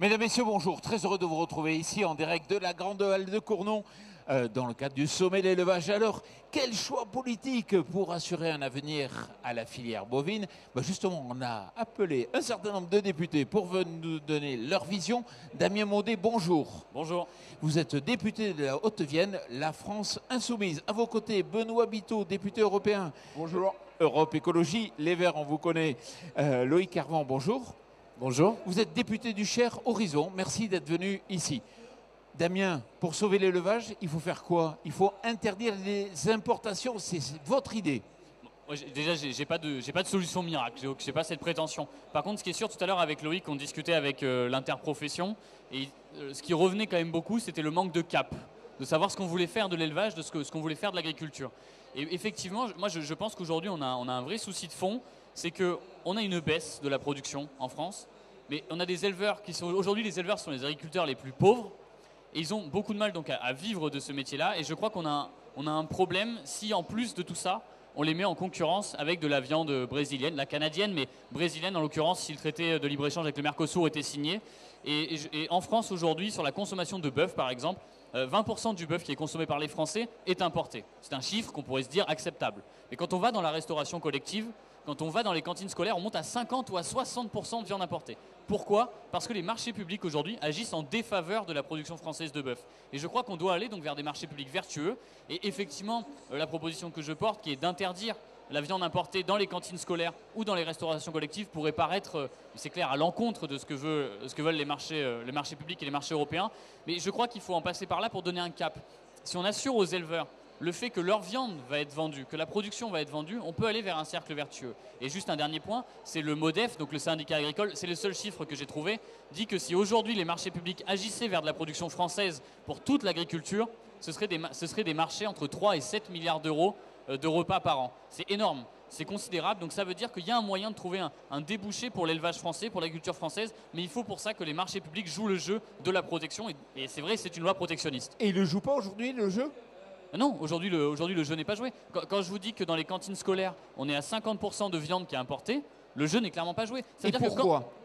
Mesdames, Messieurs, bonjour. Très heureux de vous retrouver ici en direct de la Grande Halle de Cournon dans le cadre du sommet de l'élevage. Alors, quel choix politique pour assurer un avenir à la filière bovine? Justement, on a appelé un certain nombre de députés pour venir nous donner leur vision. Damien Maudet, bonjour. Bonjour. Vous êtes député de la Haute-Vienne, la France Insoumise. À vos côtés, Benoît Biteau, député européen. Bonjour. Europe Écologie, Les Verts, on vous connaît. Loïc Carvan, bonjour. Bonjour. Vous êtes député du Cher Horizon. Merci d'être venu ici. Damien, pour sauver l'élevage, il faut faire quoi? Il faut interdire les importations. C'est votre idée. Moi, déjà, j'ai pas de solution miracle. J'ai pas cette prétention. Par contre, ce qui est sûr, tout à l'heure avec Loïc, on discutait avec l'interprofession et ce qui revenait quand même beaucoup, c'était le manque de cap, de savoir ce qu'on voulait faire de l'élevage, de ce qu'on voulait faire de l'agriculture. Et effectivement, moi, je pense qu'aujourd'hui, on a un vrai souci de fond, c'est qu'on a une baisse de la production en France, mais on a des éleveurs qui sont aujourd'hui, les éleveurs sont les agriculteurs les plus pauvres. Et ils ont beaucoup de mal donc à vivre de ce métier-là. Et je crois qu'on a un problème si en plus de tout ça, on les met en concurrence avec de la viande brésilienne, la canadienne, mais brésilienne en l'occurrence si le traité de libre-échange avec le Mercosur était signé. Et en France aujourd'hui, sur la consommation de bœuf par exemple, 20% du bœuf qui est consommé par les Français est importé. C'est un chiffre qu'on pourrait se dire acceptable. Mais quand on va dans la restauration collective, quand on va dans les cantines scolaires, on monte à 50 ou à 60% de viande importée. Pourquoi? Parce que les marchés publics aujourd'hui agissent en défaveur de la production française de bœuf. Et je crois qu'on doit aller donc vers des marchés publics vertueux. Et effectivement, la proposition que je porte, qui est d'interdire la viande importée dans les cantines scolaires ou dans les restaurations collectives, pourrait paraître, c'est clair, à l'encontre de ce que veulent les marchés publics et les marchés européens. Mais je crois qu'il faut en passer par là pour donner un cap. Si on assure aux éleveurs le fait que leur viande va être vendue, que la production va être vendue, on peut aller vers un cercle vertueux. Et juste un dernier point, c'est le MODEF, donc le syndicat agricole, c'est le seul chiffre que j'ai trouvé, dit que si aujourd'hui les marchés publics agissaient vers de la production française pour toute l'agriculture, ce seraient des marchés entre 3 et 7 milliards d'euros de repas par an. C'est énorme, c'est considérable, donc ça veut dire qu'il y a un moyen de trouver un débouché pour l'élevage français, pour l'agriculture française, mais il faut pour ça que les marchés publics jouent le jeu de la protection, et c'est vrai, c'est une loi protectionniste. Et il ne joue pas aujourd'hui, le jeu? Non, aujourd'hui le jeu n'est pas joué. Quand je vous dis que dans les cantines scolaires, on est à 50% de viande qui est importée, le jeu n'est clairement pas joué. Et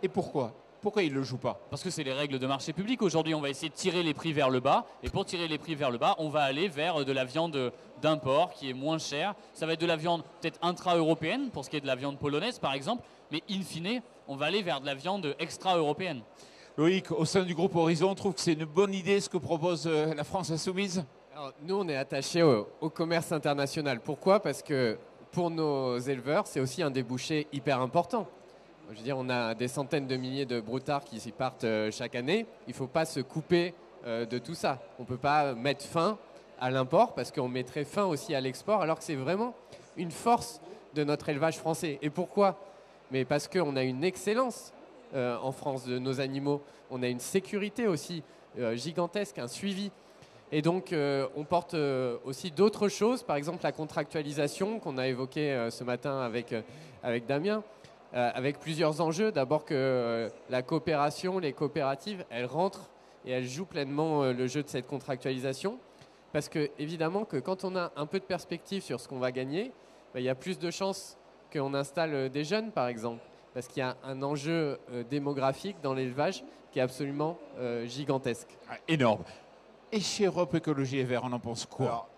pourquoi il ne le joue pas? Parce que c'est les règles de marché public. Aujourd'hui, on va essayer de tirer les prix vers le bas. Et pour tirer les prix vers le bas, on va aller vers de la viande d'import qui est moins chère. Ça va être de la viande peut-être intra-européenne, pour ce qui est de la viande polonaise par exemple. Mais in fine, on va aller vers de la viande extra-européenne. Loïc, au sein du groupe Horizon, on trouve que c'est une bonne idée ce que propose la France Insoumise? Alors, nous, on est attachés au commerce international. Pourquoi? Parce que pour nos éleveurs, c'est aussi un débouché hyper important. Je veux dire, on a des centaines de milliers de broutards qui s'y partent chaque année. Il ne faut pas se couper de tout ça. On ne peut pas mettre fin à l'import parce qu'on mettrait fin aussi à l'export, alors que c'est vraiment une force de notre élevage français. Et pourquoi? Mais parce qu'on a une excellence en France de nos animaux. On a une sécurité aussi gigantesque, un suivi. Et donc, on porte aussi d'autres choses, par exemple la contractualisation qu'on a évoquée ce matin avec Damien, avec plusieurs enjeux. D'abord que la coopération, les coopératives, elles rentrent et elles jouent pleinement le jeu de cette contractualisation. Parce que, évidemment, que quand on a un peu de perspective sur ce qu'on va gagner, il y a plus de chances qu'on installe des jeunes, par exemple. Parce qu'il y a un enjeu démographique dans l'élevage qui est absolument gigantesque. Énorme. Et chez Europe Écologie et Verts, on en pense quoi? Alors,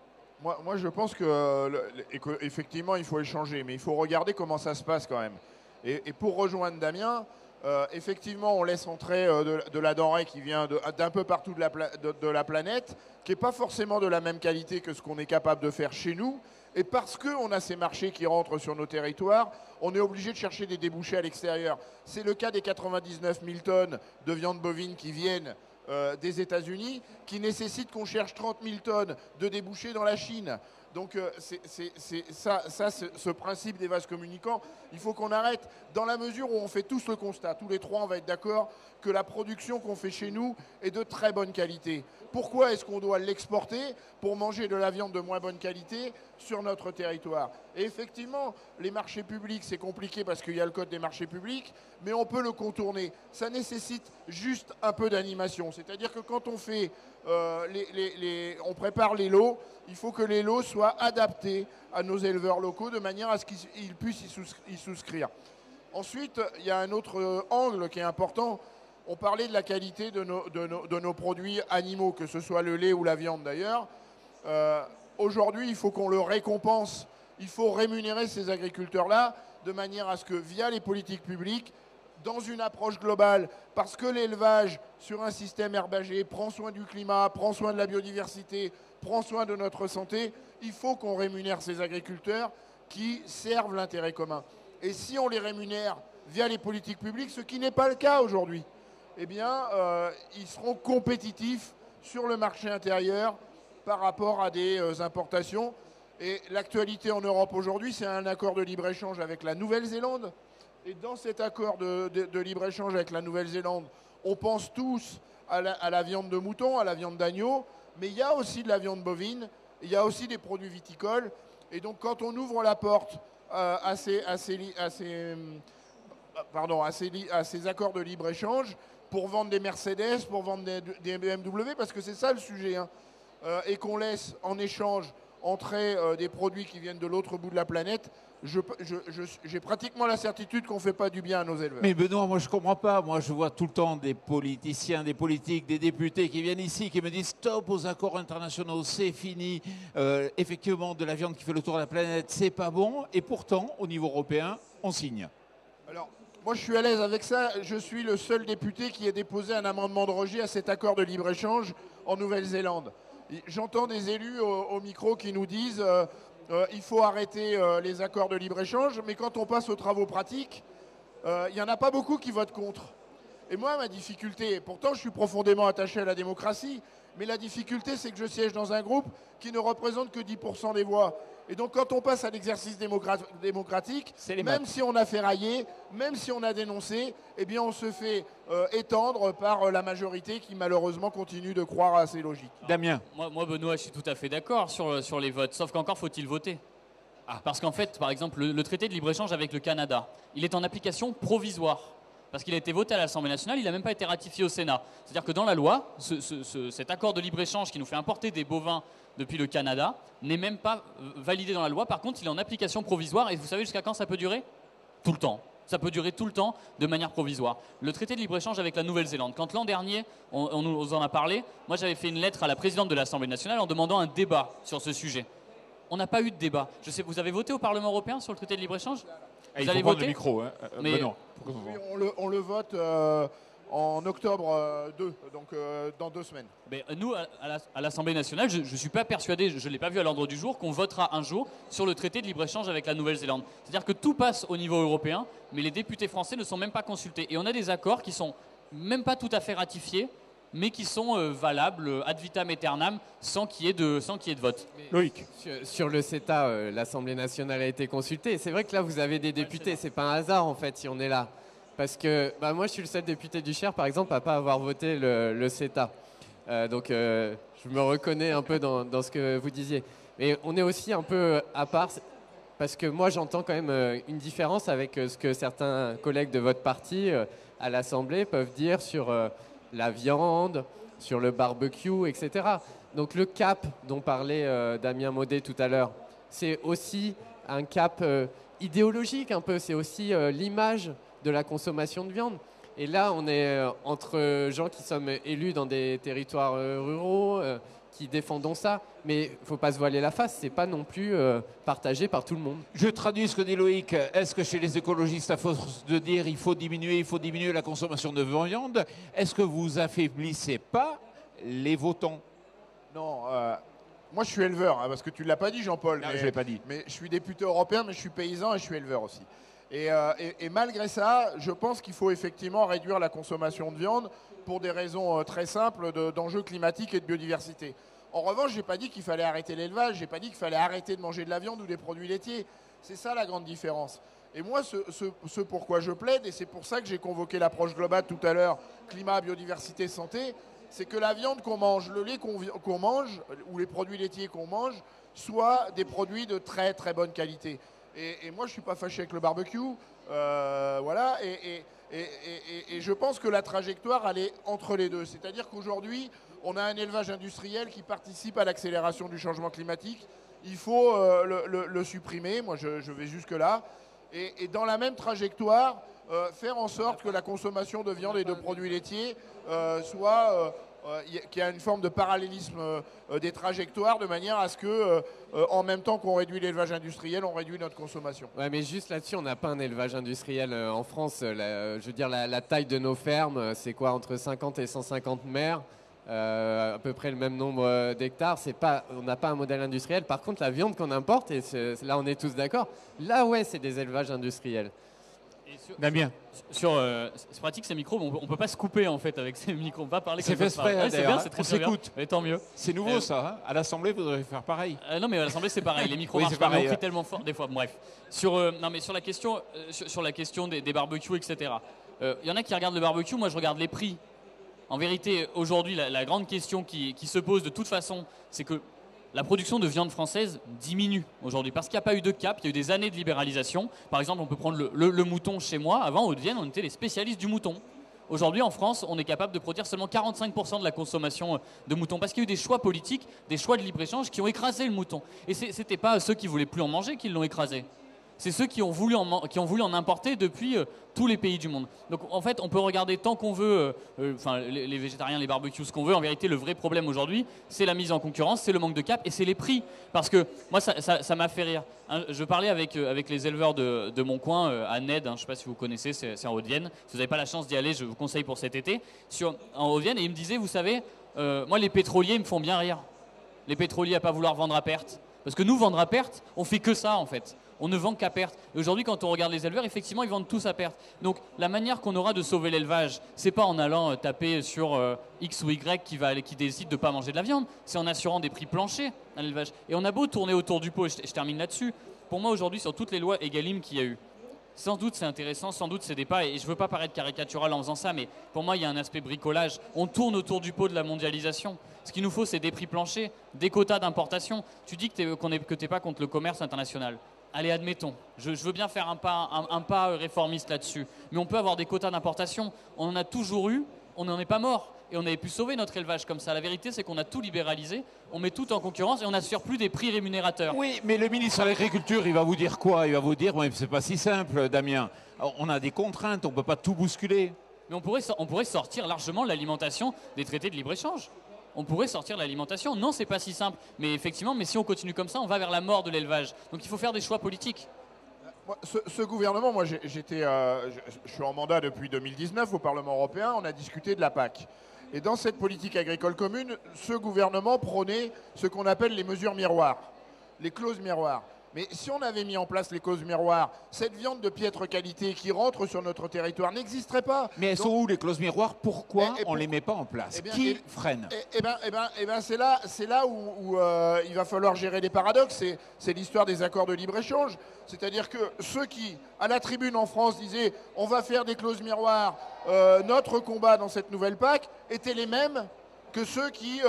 moi, je pense qu'effectivement, il faut échanger, mais il faut regarder comment ça se passe quand même. Et pour rejoindre Damien, effectivement, on laisse entrer de la denrée qui vient d'un peu partout de la planète, qui n'est pas forcément de la même qualité que ce qu'on est capable de faire chez nous. Et parce qu'on a ces marchés qui rentrent sur nos territoires, on est obligé de chercher des débouchés à l'extérieur. C'est le cas des 99 000 tonnes de viande bovine qui viennent des États-Unis, qui nécessite qu'on cherche 30 000 tonnes de débouchés dans la Chine. Donc ce principe des vases communicants, il faut qu'on arrête dans la mesure où on fait tous le constat. Tous les trois, on va être d'accord que la production qu'on fait chez nous est de très bonne qualité. Pourquoi est-ce qu'on doit l'exporter pour manger de la viande de moins bonne qualité sur notre territoire? Et effectivement, les marchés publics, c'est compliqué parce qu'il y a le code des marchés publics, mais on peut le contourner. Ça nécessite juste un peu d'animation. C'est-à-dire que quand on fait on prépare les lots, il faut que les lots soient adaptés à nos éleveurs locaux de manière à ce qu'ils puissent y souscrire. Ensuite, il y a un autre angle qui est important, On parlait de la qualité de nos produits animaux, que ce soit le lait ou la viande d'ailleurs. Aujourd'hui, il faut qu'on le récompense. Il faut rémunérer ces agriculteurs-là de manière à ce que, via les politiques publiques, dans une approche globale, parce que l'élevage sur un système herbagé prend soin du climat, prend soin de la biodiversité, prend soin de notre santé, il faut qu'on rémunère ces agriculteurs qui servent l'intérêt commun. Et si on les rémunère via les politiques publiques, ce qui n'est pas le cas aujourd'hui, eh bien, ils seront compétitifs sur le marché intérieur par rapport à des importations. Et l'actualité en Europe aujourd'hui, c'est un accord de libre-échange avec la Nouvelle-Zélande. Et dans cet accord de libre-échange avec la Nouvelle-Zélande, on pense tous à la viande de mouton, à la viande d'agneau, mais il y a aussi de la viande bovine, il y a aussi des produits viticoles. Et donc quand on ouvre la porte à ces accords de libre-échange pour vendre des Mercedes, pour vendre des BMW, parce que c'est ça le sujet, hein, et qu'on laisse en échange entrer des produits qui viennent de l'autre bout de la planète, j'ai pratiquement la certitude qu'on ne fait pas du bien à nos éleveurs. Mais Benoît, moi je ne comprends pas. Moi je vois tout le temps des politiciens, des politiques, des députés qui viennent ici, qui me disent stop aux accords internationaux, c'est fini. Effectivement, de la viande qui fait le tour de la planète, c'est pas bon. Et pourtant, au niveau européen, on signe. Alors, moi je suis à l'aise avec ça. Je suis le seul député qui ait déposé un amendement de rejet à cet accord de libre-échange en Nouvelle-Zélande. J'entends des élus au micro qui nous disent il faut arrêter les accords de libre-échange, mais quand on passe aux travaux pratiques, il n'y en a pas beaucoup qui votent contre. Et moi, ma difficulté, pourtant je suis profondément attaché à la démocratie, mais la difficulté c'est que je siège dans un groupe qui ne représente que 10% des voix. Et donc quand on passe à l'exercice démocratique, même si on a ferraillé, même si on a dénoncé, eh bien on se fait étendre par la majorité qui malheureusement continue de croire à ces logiques. Damien. Moi, Benoît, je suis tout à fait d'accord sur les votes, sauf qu'encore faut-il voter. Parce qu'en fait, par exemple, le traité de libre-échange avec le Canada, il est en application provisoire. Parce qu'il a été voté à l'Assemblée nationale, il n'a même pas été ratifié au Sénat. C'est-à-dire que dans la loi, cet accord de libre-échange qui nous fait importer des bovins depuis le Canada n'est même pas validé dans la loi. Par contre, il est en application provisoire. Et vous savez jusqu'à quand ça peut durer? Tout le temps. Ça peut durer tout le temps de manière provisoire. Le traité de libre-échange avec la Nouvelle-Zélande, quand l'an dernier, on nous en a parlé, moi j'avais fait une lettre à la présidente de l'Assemblée nationale en demandant un débat sur ce sujet. On n'a pas eu de débat. Je sais, vous avez voté au Parlement européen sur le traité de libre-écge? Il faut prendre le micro. Hein. Mais non. Oui, on le vote en octobre 2, donc dans 2 semaines. Mais nous, à l'Assemblée nationale, je ne suis pas persuadé, je ne l'ai pas vu à l'ordre du jour, qu'on votera un jour sur le traité de libre-échange avec la Nouvelle-Zélande. C'est-à-dire que tout passe au niveau européen, mais les députés français ne sont même pas consultés. Et on a des accords qui sont même pas tout à fait ratifiés, mais qui sont valables ad vitam aeternam sans qu'il y ait de vote. Loïc. Sur le CETA, l'Assemblée nationale a été consultée. C'est vrai que là, vous avez des députés. C'est pas un hasard, en fait, si on est là. Parce que moi, je suis le seul député du Cher, par exemple, à ne pas avoir voté le CETA. Donc, je me reconnais un peu dans ce que vous disiez. Mais on est aussi un peu à part, parce que moi, j'entends quand même une différence avec ce que certains collègues de votre parti à l'Assemblée peuvent dire sur la viande, sur le barbecue, etc. Donc le cap dont parlait Damien Maudet tout à l'heure, c'est aussi un cap idéologique un peu, c'est aussi l'image de la consommation de viande. Et là, on est entre gens qui sommes élus dans des territoires ruraux, qui défendons ça, mais il ne faut pas se voiler la face, c'est pas non plus partagé par tout le monde. Je traduis ce que dit Loïc. Est-ce que chez les écologistes, à force de dire il faut diminuer la consommation de viande, est-ce que vous affaiblissez pas les votants? Non, moi je suis éleveur, hein, parce que tu ne l'as pas dit Jean-Paul. Non, je ne l'ai pas dit. Mais je suis député européen, mais je suis paysan et je suis éleveur aussi. Et malgré ça, je pense qu'il faut effectivement réduire la consommation de viande pour des raisons très simples d'enjeux climatiques et de biodiversité. En revanche, je n'ai pas dit qu'il fallait arrêter l'élevage, je n'ai pas dit qu'il fallait arrêter de manger de la viande ou des produits laitiers. C'est ça la grande différence. Et moi, ce pourquoi je plaide, et c'est pour ça que j'ai convoqué l'approche globale tout à l'heure, climat, biodiversité, santé, c'est que la viande qu'on mange, le lait qu'on mange, ou les produits laitiers qu'on mange, soient des produits de très très bonne qualité. Et moi, je ne suis pas fâché avec le barbecue. Voilà. Et je pense que la trajectoire, elle est entre les deux. C'est-à-dire qu'aujourd'hui, on a un élevage industriel qui participe à l'accélération du changement climatique. Il faut le supprimer. Moi, je vais jusque-là. Et dans la même trajectoire, faire en sorte que la consommation de viande et de produits laitiers qu'il y a une forme de parallélisme des trajectoires de manière à ce que, en même temps qu'on réduit l'élevage industriel, on réduit notre consommation. Ouais, mais juste là-dessus, on n'a pas un élevage industriel en France. Je veux dire, la taille de nos fermes, c'est quoi, entre 50 et 150 mères, à peu près le même nombre d'hectares. On n'a pas un modèle industriel. Par contre, la viande qu'on importe, et là on est tous d'accord, là ouais, c'est des élevages industriels. Damien. C'est pratique ces micros, mais on ne peut pas se couper en fait avec ces micros. On ne peut pas parler C'est fait exprès, ouais, c'est bien, c'est on très bien. s'écoute. Mais tant mieux. C'est nouveau ça, hein. À l'Assemblée, vous devriez faire pareil. Non, mais à l'Assemblée, c'est pareil. Les micros Oui, marchent c'est pas, mais pareil, on crie ouais. tellement fort des fois. Bref. Sur la question des barbecues, etc. Il y en a qui regardent le barbecue, moi je regarde les prix. En vérité, aujourd'hui, la grande question qui se pose de toute façon, c'est que la production de viande française diminue aujourd'hui parce qu'il n'y a pas eu de cap, il y a eu des années de libéralisation. Par exemple, on peut prendre le mouton chez moi. Avant, en Haute-Vienne, on était les spécialistes du mouton. Aujourd'hui, en France, on est capable de produire seulement 45% de la consommation de moutons parce qu'il y a eu des choix politiques, des choix de libre-échange qui ont écrasé le mouton. Et ce n'était pas ceux qui voulaient plus en manger qui l'ont écrasé. C'est ceux qui ont voulu en importer depuis tous les pays du monde. Donc en fait, on peut regarder tant qu'on veut, les végétariens, les barbecues, ce qu'on veut. En vérité, le vrai problème aujourd'hui, c'est la mise en concurrence, c'est le manque de cap et c'est les prix. Parce que moi, ça m'a fait rire. Je parlais avec les éleveurs de mon coin, à Ned, je ne sais pas si vous connaissez, c'est en Haute-Vienne. Si vous n'avez pas la chance d'y aller, je vous conseille pour cet été. En Haute-Vienne, et ils me disaient, vous savez, moi les pétroliers me font bien rire. Les pétroliers à pas vouloir vendre à perte. Parce que nous, vendre à perte, on fait que ça en fait. On ne vend qu'à perte. Et aujourd'hui, quand on regarde les éleveurs, effectivement, ils vendent tous à perte. Donc, la manière qu'on aura de sauver l'élevage, c'est pas en allant taper sur X ou Y qui décide de ne pas manger de la viande. C'est en assurant des prix planchers à l'élevage. Et on a beau tourner autour du pot, et je termine là-dessus. Pour moi, aujourd'hui, sur toutes les lois Egalim qu'il y a eu, sans doute c'est intéressant, sans doute c'est des pas, et je ne veux pas paraître caricatural en faisant ça, mais pour moi, il y a un aspect bricolage. On tourne autour du pot de la mondialisation. Ce qu'il nous faut, c'est des prix planchers, des quotas d'importation. Tu dis que tu n'es pas contre le commerce international. Allez, admettons, je veux bien faire un pas réformiste là-dessus, mais on peut avoir des quotas d'importation. On en a toujours eu, on n'en est pas mort. Et on avait pu sauver notre élevage comme ça. La vérité, c'est qu'on a tout libéralisé, on met tout en concurrence et on n'assure plus des prix rémunérateurs. Oui, mais le ministre de l'Agriculture, il va vous dire quoi? Il va vous dire, ouais, c'est pas si simple, Damien. On a des contraintes, on ne peut pas tout bousculer. Mais on pourrait sortir largement l'alimentation des traités de libre-échange. On pourrait sortir l'alimentation. Non, c'est pas si simple. Mais effectivement, si on continue comme ça, on va vers la mort de l'élevage. Donc il faut faire des choix politiques. Ce gouvernement, moi je suis en mandat depuis 2019 au Parlement européen, on a discuté de la PAC. Et dans cette politique agricole commune, ce gouvernement prônait ce qu'on appelle les mesures miroirs, les clauses miroirs. Mais si on avait mis en place les clauses miroirs, cette viande de piètre qualité qui rentre sur notre territoire n'existerait pas. Mais elles sont où les clauses miroirs? Pourquoi on ne les met pas en place? Qui freine? C'est là où il va falloir gérer les paradoxes. C'est l'histoire des accords de libre-échange. C'est-à-dire que ceux qui, à la tribune en France, disaient « on va faire des clauses miroirs, notre combat dans cette nouvelle PAC » étaient les mêmes que ceux qui,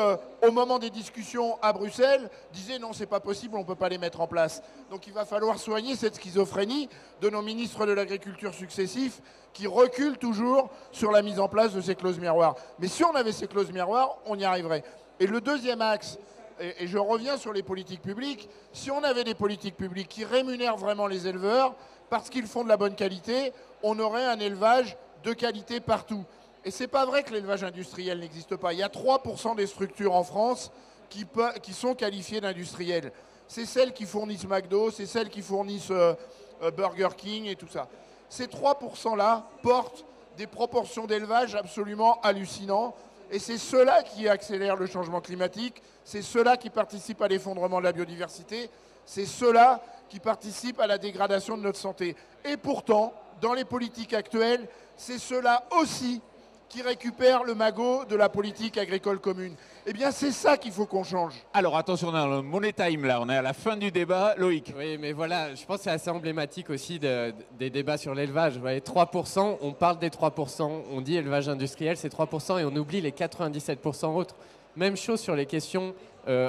au moment des discussions à Bruxelles, disaient non, c'est pas possible, on ne peut pas les mettre en place. Donc il va falloir soigner cette schizophrénie de nos ministres de l'Agriculture successifs qui reculent toujours sur la mise en place de ces clauses miroirs. Mais si on avait ces clauses miroirs, on y arriverait. Et le deuxième axe, et je reviens sur les politiques publiques, si on avait des politiques publiques qui rémunèrent vraiment les éleveurs parce qu'ils font de la bonne qualité, on aurait un élevage de qualité partout. Et ce n'est pas vrai que l'élevage industriel n'existe pas. Il y a 3% des structures en France qui sont qualifiées d'industrielles. C'est celles qui fournissent McDo, c'est celles qui fournissent Burger King et tout ça. Ces 3%-là portent des proportions d'élevage absolument hallucinantes. Et c'est ceux-là qui accélèrent le changement climatique, c'est ceux-là qui participent à l'effondrement de la biodiversité, c'est ceux-là qui participent à la dégradation de notre santé. Et pourtant, dans les politiques actuelles, c'est ceux-là aussi qui récupèrent le magot de la politique agricole commune. Eh bien, c'est ça qu'il faut qu'on change. Alors, attention, on est dans le Money Time, là. On est à la fin du débat. Loïc. Oui, mais voilà, je pense que c'est assez emblématique aussi des débats sur l'élevage. Vous voyez, 3%, on parle des 3%, on dit élevage industriel, c'est 3%, et on oublie les 97% autres. Même chose sur les questions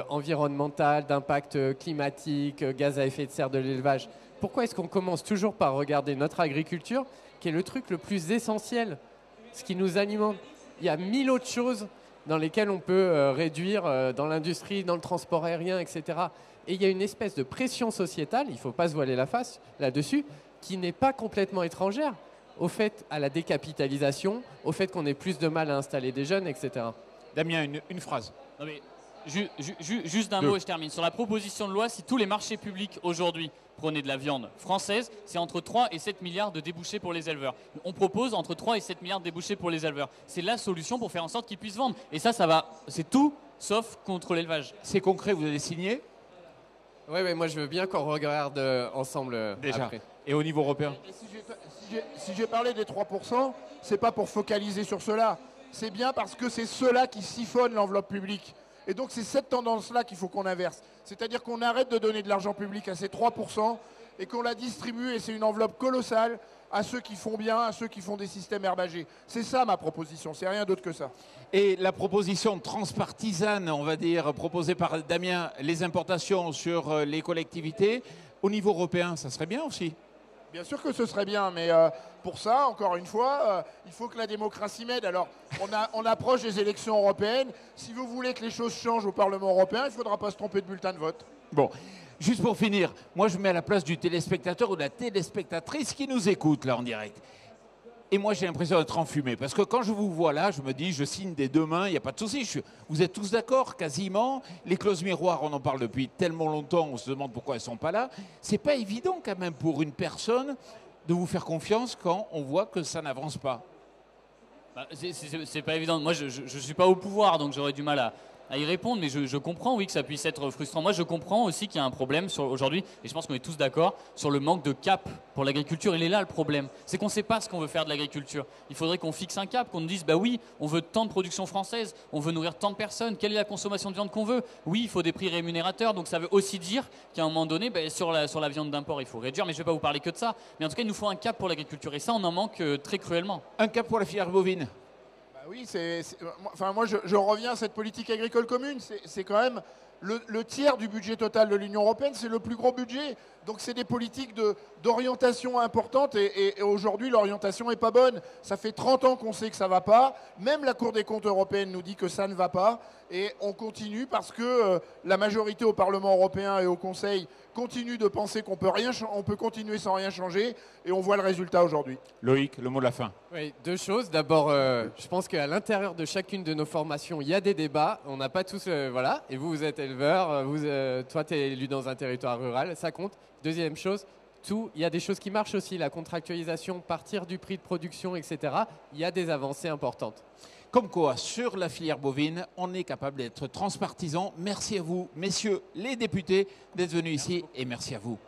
environnementales, d'impact climatique, gaz à effet de serre de l'élevage. Pourquoi est-ce qu'on commence toujours par regarder notre agriculture, qui est le truc le plus essentiel, ce qui nous alimente? Il y a 1000 autres choses dans lesquelles on peut réduire dans l'industrie, dans le transport aérien, etc. Et il y a une espèce de pression sociétale, il ne faut pas se voiler la face là-dessus, qui n'est pas complètement étrangère. au fait à la décapitalisation, au fait qu'on ait plus de mal à installer des jeunes, etc. Damien, une phrase. Non mais, juste d'un mot et je termine. Sur la proposition de loi, si tous les marchés publics aujourd'hui prenaient de la viande française, c'est entre 3 et 7 milliards de débouchés pour les éleveurs. On propose entre 3 et 7 milliards de débouchés pour les éleveurs. C'est la solution pour faire en sorte qu'ils puissent vendre. Et ça va. C'est tout sauf contre l'élevage. C'est concret, vous allez signer Oui, moi je veux bien qu'on regarde ensemble déjà. après. Et au niveau européen? Et si j'ai parlé des 3%, c'est pas pour focaliser sur cela. C'est bien parce que c'est ceux-là qui siphonnent l'enveloppe publique. Et donc c'est cette tendance-là qu'il faut qu'on inverse. C'est-à-dire qu'on arrête de donner de l'argent public à ces 3% et qu'on la distribue, et c'est une enveloppe colossale, à ceux qui font bien, à ceux qui font des systèmes herbagés. C'est ça ma proposition, c'est rien d'autre que ça. Et la proposition transpartisane, on va dire, proposée par Damien, les importations sur les collectivités, au niveau européen, ça serait bien aussi? Bien sûr que ce serait bien, mais pour ça, encore une fois, il faut que la démocratie m'aide. Alors, on approche des élections européennes. Si vous voulez que les choses changent au Parlement européen, il ne faudra pas se tromper de bulletin de vote. Bon, juste pour finir, moi je me mets à la place du téléspectateur ou de la téléspectatrice qui nous écoute là en direct. Et moi j'ai l'impression d'être enfumé, parce que quand je vous vois là, je me dis, je signe des deux mains, il n'y a pas de souci. Vous êtes tous d'accord, quasiment. Les clauses miroirs, on en parle depuis tellement longtemps, on se demande pourquoi elles ne sont pas là. C'est pas évident quand même pour une personne de vous faire confiance quand on voit que ça n'avance pas. C'est pas évident. Moi, je ne suis pas au pouvoir, donc j'aurais du mal à y répondre, mais je comprends, oui, que ça puisse être frustrant. Moi, je comprends aussi qu'il y a un problème aujourd'hui, et je pense qu'on est tous d'accord, sur le manque de cap pour l'agriculture. Il est là le problème. C'est qu'on ne sait pas ce qu'on veut faire de l'agriculture. Il faudrait qu'on fixe un cap, qu'on nous dise, bah oui, on veut tant de production française, on veut nourrir tant de personnes, quelle est la consommation de viande qu'on veut? Oui, il faut des prix rémunérateurs, donc ça veut aussi dire qu'à un moment donné, sur la viande d'import, il faut réduire, mais je ne vais pas vous parler que de ça. Mais en tout cas, il nous faut un cap pour l'agriculture, et ça, on en manque très cruellement. Un cap pour la filière bovine? Oui, moi je reviens à cette politique agricole commune. C'est quand même le tiers du budget total de l'Union européenne, c'est le plus gros budget. Donc c'est des politiques d'orientation importantes, et aujourd'hui l'orientation n'est pas bonne. Ça fait 30 ans qu'on sait que ça ne va pas. Même la Cour des comptes européenne nous dit que ça ne va pas. Et on continue parce que la majorité au Parlement européen et au Conseil continue de penser qu'on peut continuer sans rien changer. Et on voit le résultat aujourd'hui. Loïc, le mot de la fin. Oui, deux choses. D'abord, je pense qu'à l'intérieur de chacune de nos formations, il y a des débats. On n'a pas tous... voilà. Et vous êtes éleveur. Toi, tu es élu dans un territoire rural. Ça compte. Deuxième chose, il y a des choses qui marchent aussi. La contractualisation, partir du prix de production, etc. Il y a des avancées importantes. Comme quoi, sur la filière bovine, on est capable d'être transpartisan. Merci à vous, messieurs les députés, d'être venus ici, et merci à vous.